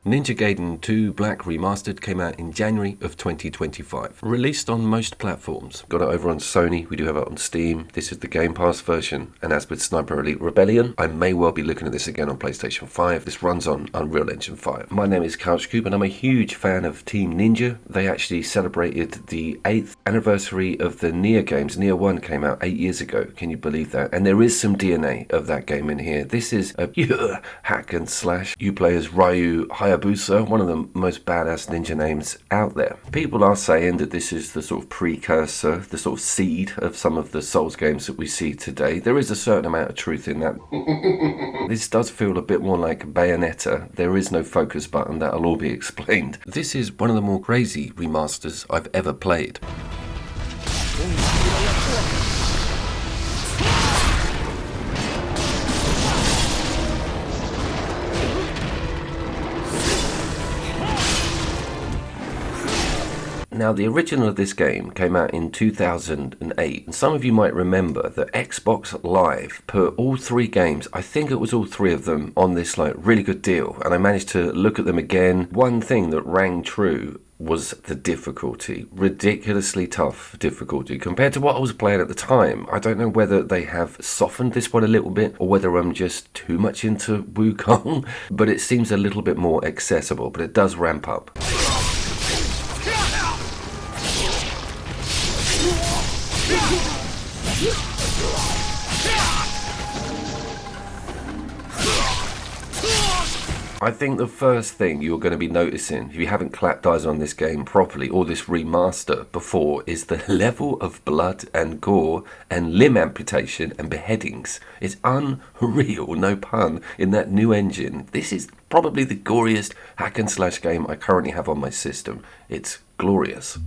Ninja Gaiden 2 Black Remastered came out in January of 2025. Released on most platforms. Got it over on Sony, we do have it on Steam. This is the Game Pass version, and as with Sniper Elite Rebellion, I may well be looking at this again on PlayStation 5. This runs on Unreal Engine 5. My name is CouchCube, and I'm a huge fan of Team Ninja. They actually celebrated the 8th anniversary of the Nier games. Nier 1 came out 8 years ago, can you believe that? And there is some DNA of that game in here. This is a pure hack and slash. You play as Ryu Hayabusa, one of the most badass ninja names out there. People are saying that this is the sort of precursor, the sort of seed of some of the Souls games that we see today. There is a certain amount of truth in that. This does feel a bit more like Bayonetta. There is no focus button, that'll all be explained. This is one of the more crazy remasters I've ever played. Now, the original of this game came out in 2008, and some of you might remember that Xbox Live put all three games, I think it was all three of them, on this like really good deal, and I managed to look at them again. One thing that rang true was the difficulty. Ridiculously tough difficulty compared to what I was playing at the time. I don't know whether they have softened this one a little bit or whether I'm just too much into Wukong, but it seems a little bit more accessible, but it does ramp up. I think the first thing you're going to be noticing, if you haven't clapped eyes on this game properly, or this remaster before, is the level of blood and gore and limb amputation and beheadings. It's unreal, no pun, in that new engine. This is probably the goriest hack and slash game I currently have on my system. It's glorious.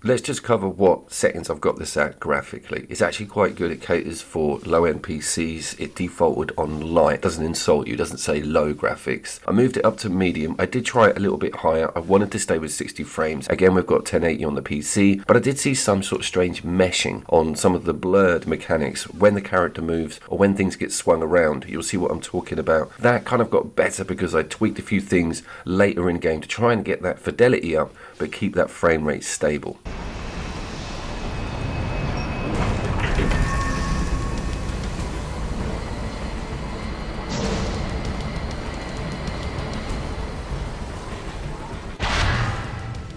Let's just cover what settings I've got this at graphically. It's actually quite good. It caters for low-end PCs. It defaulted on light. It doesn't insult you. It doesn't say low graphics. I moved it up to medium. I did try it a little bit higher. I wanted to stay with 60 frames. Again, we've got 1080 on the PC, but I did see some sort of strange meshing on some of the blurred mechanics when the character moves or when things get swung around. You'll see what I'm talking about. That kind of got better because I tweaked a few things later in game to try and get that fidelity up, but keep that frame rate stable.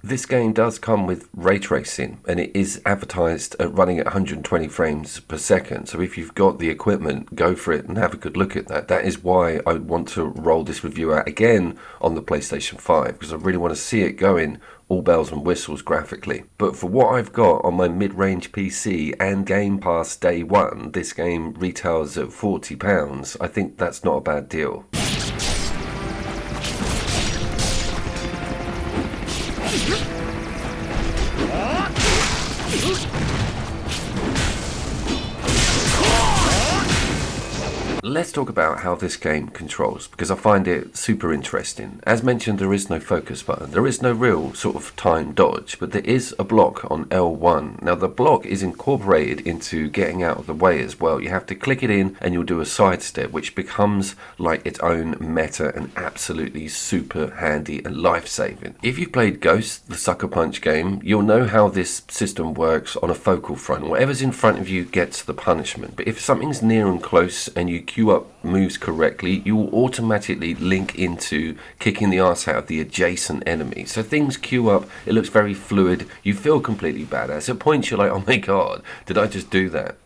This game does come with ray tracing, and it is advertised at running at 120 frames per second. So if you've got the equipment, go for it and have a good look at that. That is why I want to roll this review out again on the PlayStation 5, because I really want to see it going all bells and whistles graphically. But for what I've got on my mid-range PC and Game Pass day one, this game retails at £40. I think that's not a bad deal. Let's talk about how this game controls, because I find it super interesting. As mentioned, there is no focus button. There is no real sort of time dodge, but there is a block on L1. Now, the block is incorporated into getting out of the way as well. You have to click it in and you'll do a sidestep, which becomes like its own meta and absolutely super handy and life-saving. If you've played Ghost, the Sucker Punch game, you'll know how this system works on a focal front. Whatever's in front of you gets the punishment. But if something's near and close and you queue up moves correctly, you will automatically link into kicking the arse out of the adjacent enemy. So things queue up, it looks very fluid, you feel completely badass. At points you're like, oh my god, did I just do that?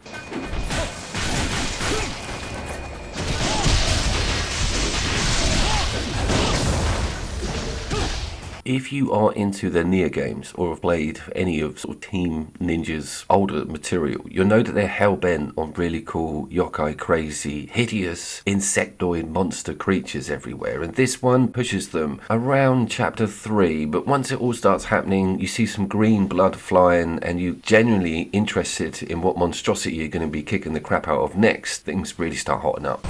If you are into the Nier games or have played any of sort of Team Ninja's older material, you'll know that they're hell-bent on really cool, yokai crazy, hideous, insectoid monster creatures everywhere, and this one pushes them around chapter 3, but once it all starts happening, you see some green blood flying and you're genuinely interested in what monstrosity you're going to be kicking the crap out of next. Things really start hotting up.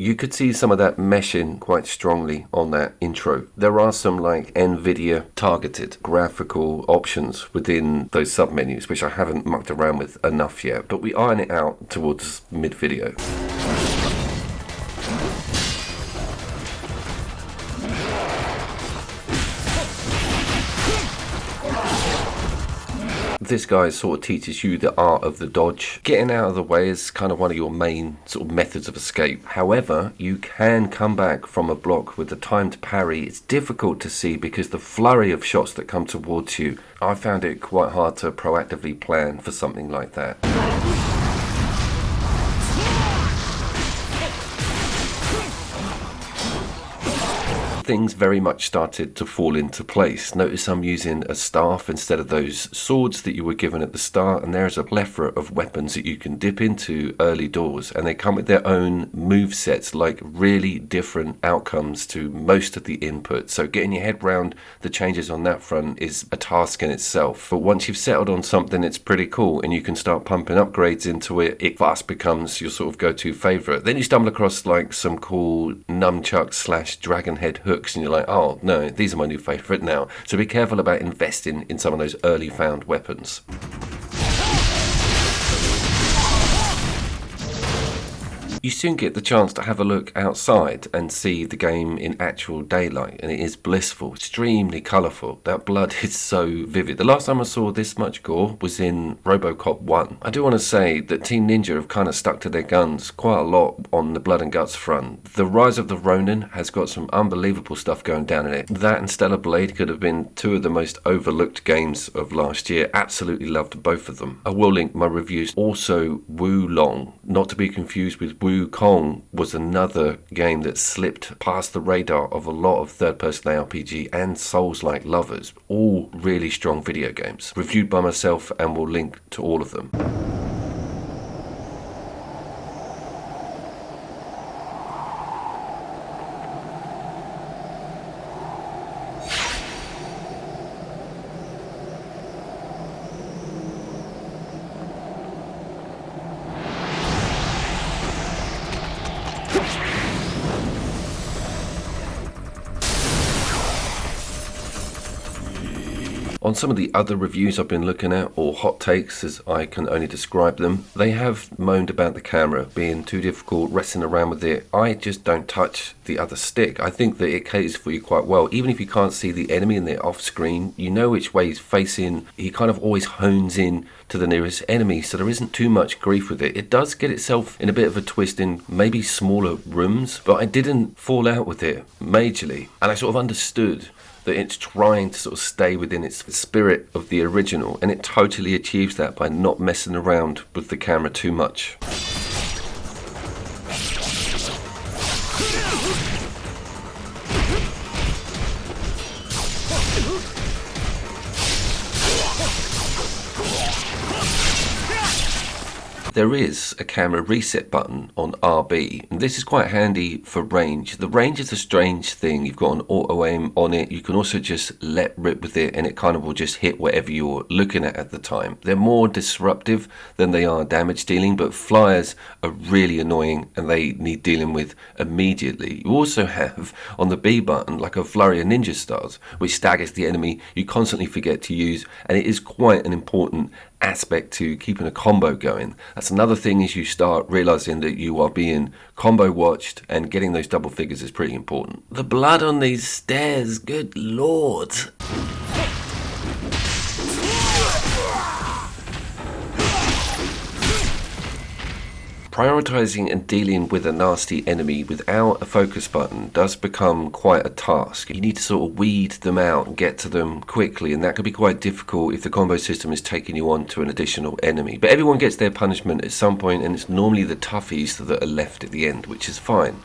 You could see some of that meshing quite strongly on that intro. There are some like NVIDIA targeted graphical options within those submenus, which I haven't mucked around with enough yet, but we iron it out towards mid-video. This guy sort of teaches you the art of the dodge. Getting out of the way is kind of one of your main sort of methods of escape. However, you can come back from a block with the time to parry. It's difficult to see because the flurry of shots that come towards you, I found it quite hard to proactively plan for something like that. Things very much started to fall into place. Notice I'm using a staff instead of those swords that you were given at the start, and there's a plethora of weapons that you can dip into early doors, and they come with their own move sets, like really different outcomes to most of the input. So getting your head around the changes on that front is a task in itself, but once you've settled on something, it's pretty cool and you can start pumping upgrades into it. It fast becomes your sort of go-to favorite. Then you stumble across like some cool nunchuck / dragon head hooks, and you're like, oh no, these are my new favorite now. So be careful about investing in some of those early found weapons. You soon get the chance to have a look outside and see the game in actual daylight, and it is blissful, extremely colourful. That blood is so vivid. The last time I saw this much gore was in RoboCop 1. I do want to say that Team Ninja have kind of stuck to their guns quite a lot on the blood and guts front. The Rise of the Ronin has got some unbelievable stuff going down in it. That and Stellar Blade could have been two of the most overlooked games of last year. Absolutely loved both of them. I will link my reviews. Also, Wu Long, not to be confused with Wu Kong, was another game that slipped past the radar of a lot of third-person ARPG and Souls-like lovers. All really strong video games. Reviewed by myself, and we'll link to all of them. On some of the other reviews I've been looking at, or hot takes as I can only describe them, they have moaned about the camera being too difficult, wrestling around with it. I just don't touch the other stick. I think that it caters for you quite well. Even if you can't see the enemy and they're off screen, you know which way he's facing. He kind of always hones in to the nearest enemy, so there isn't too much grief with it. It does get itself in a bit of a twist in maybe smaller rooms, but I didn't fall out with it majorly, and I sort of understood that it's trying to sort of stay within its spirit of the original, and it totally achieves that by not messing around with the camera too much. There is a camera reset button on RB, and this is quite handy for range. The range is a strange thing. You've got an auto aim on it. You can also just let rip with it, and it kind of will just hit whatever you're looking at the time. They're more disruptive than they are damage dealing, but flyers are really annoying and they need dealing with immediately. You also have on the B button like a flurry of ninja stars, which staggers the enemy you constantly forget to use, and it is quite an important aspect to keeping a combo going. That's another thing, as you start realizing that you are being combo watched, and getting those double figures is pretty important. The blood on these stairs, good lord. Prioritizing and dealing with a nasty enemy without a focus button does become quite a task. You need to sort of weed them out and get to them quickly, and that can be quite difficult if the combo system is taking you on to an additional enemy. But everyone gets their punishment at some point, and it's normally the toughies that are left at the end, which is fine.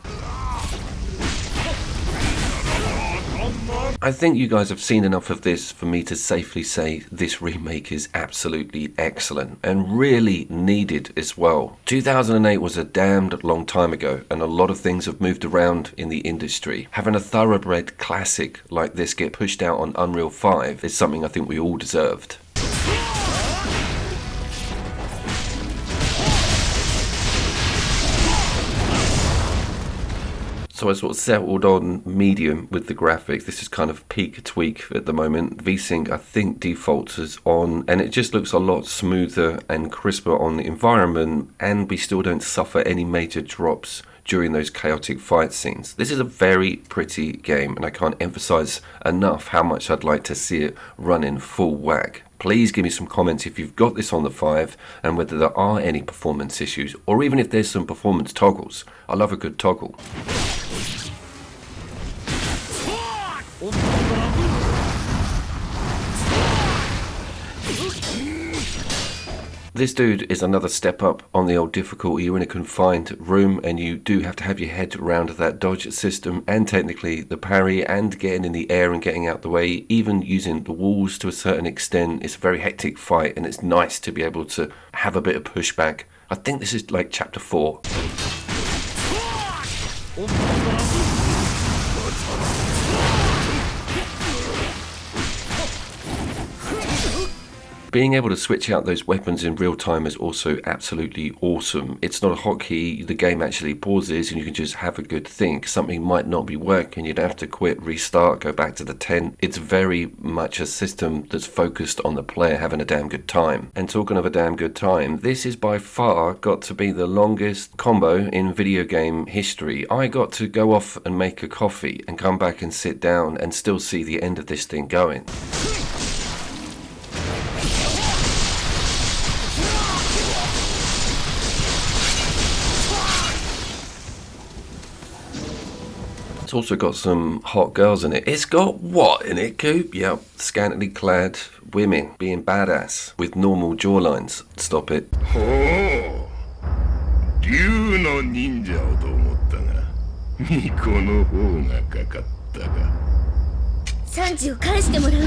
I think you guys have seen enough of this for me to safely say this remake is absolutely excellent and really needed as well. 2008 was a damned long time ago, and a lot of things have moved around in the industry. Having a thoroughbred classic like this get pushed out on Unreal 5 is something I think we all deserved. So I sort of settled on medium with the graphics. This is kind of peak tweak at the moment. VSync I think defaults as on, and it just looks a lot smoother and crisper on the environment, and we still don't suffer any major drops during those chaotic fight scenes. This is a very pretty game, and I can't emphasize enough how much I'd like to see it run in full whack. Please give me some comments if you've got this on the 5 and whether there are any performance issues, or even if there's some performance toggles. I love a good toggle. This dude is another step up on the old difficulty. You're in a confined room and you do have to have your head around that dodge system and technically the parry and getting in the air and getting out the way, even using the walls to a certain extent. It's a very hectic fight and it's nice to be able to have a bit of pushback. I think this is like chapter 4. Being able to switch out those weapons in real time is also absolutely awesome. It's not a hotkey, the game actually pauses and you can just have a good think. Something might not be working, you'd have to quit, restart, go back to the tent. It's very much a system that's focused on the player having a damn good time. And talking of a damn good time, this is by far got to be the longest combo in video game history. I got to go off and make a coffee and come back and sit down and still see the end of this thing going. It's also got some hot girls in it. It's got what in it, Coop? Yep, scantily clad women being badass with normal jawlines. Stop it. Oh, 竜の忍者をと思ったが、巫女の方がかかったが。サンジを返してもらうわ。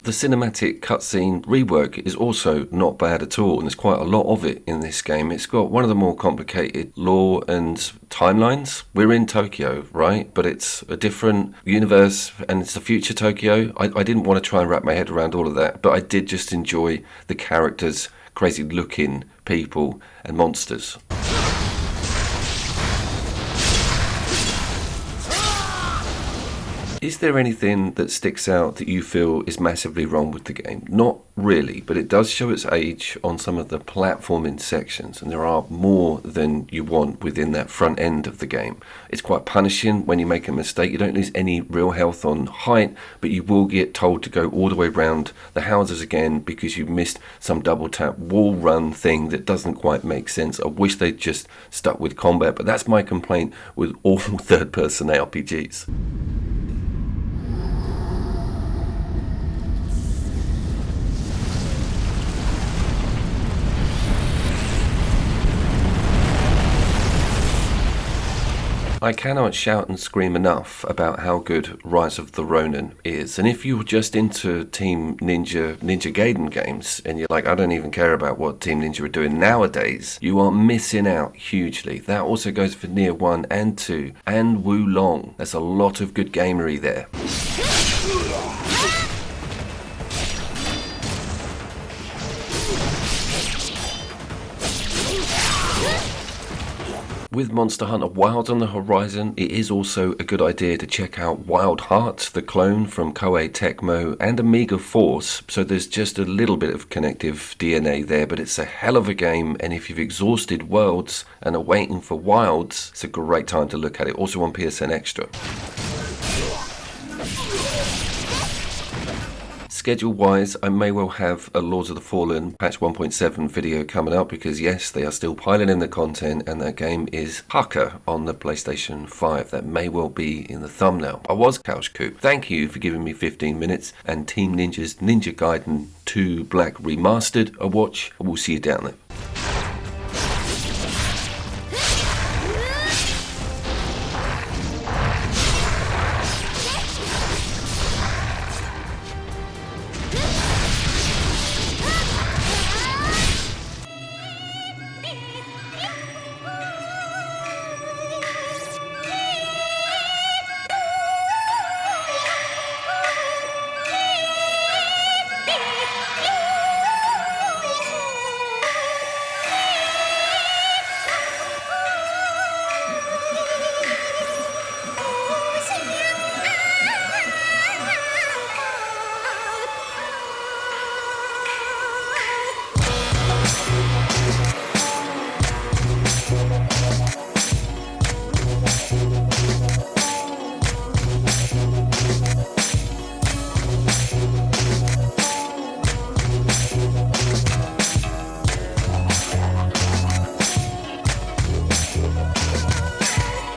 The cinematic cutscene rework is also not bad at all, and there's quite a lot of it in this game. It's got one of the more complicated lore and timelines. We're in Tokyo, right? But it's a different universe, and it's the future Tokyo. I didn't want to try and wrap my head around all of that, but I did just enjoy the characters, crazy looking people, and monsters. Is there anything that sticks out that you feel is massively wrong with the game? Not really, but it does show its age on some of the platforming sections, and there are more than you want within that front end of the game. It's quite punishing when you make a mistake. You don't lose any real health on height, but you will get told to go all the way around the houses again because you missed some double tap wall run thing that doesn't quite make sense. I wish they'd just stuck with combat, but that's my complaint with all third-person RPGs. I cannot shout and scream enough about how good Rise of the Ronin is, and if you're just into Team Ninja Gaiden games, and you're like, I don't even care about what Team Ninja are doing nowadays, you are missing out hugely. That also goes for Nier 1 and 2, and Wu Long. There's a lot of good gamery there. With Monster Hunter Wilds on the horizon, it is also a good idea to check out Wild Heart, the clone from Koei Tecmo and Amiga Force, so there's just a little bit of connective DNA there, but it's a hell of a game, and if you've exhausted Worlds and are waiting for Wilds, it's a great time to look at it, also on PSN Extra. Schedule-wise, I may well have a Lords of the Fallen patch 1.7 video coming up because yes, they are still piling in the content and that game is pucker on the PlayStation 5. That may well be in the thumbnail. I was Couch Coop. Thank you for giving me 15 minutes and Team Ninja's Ninja Gaiden 2 Black Remastered a watch. We'll see you down there.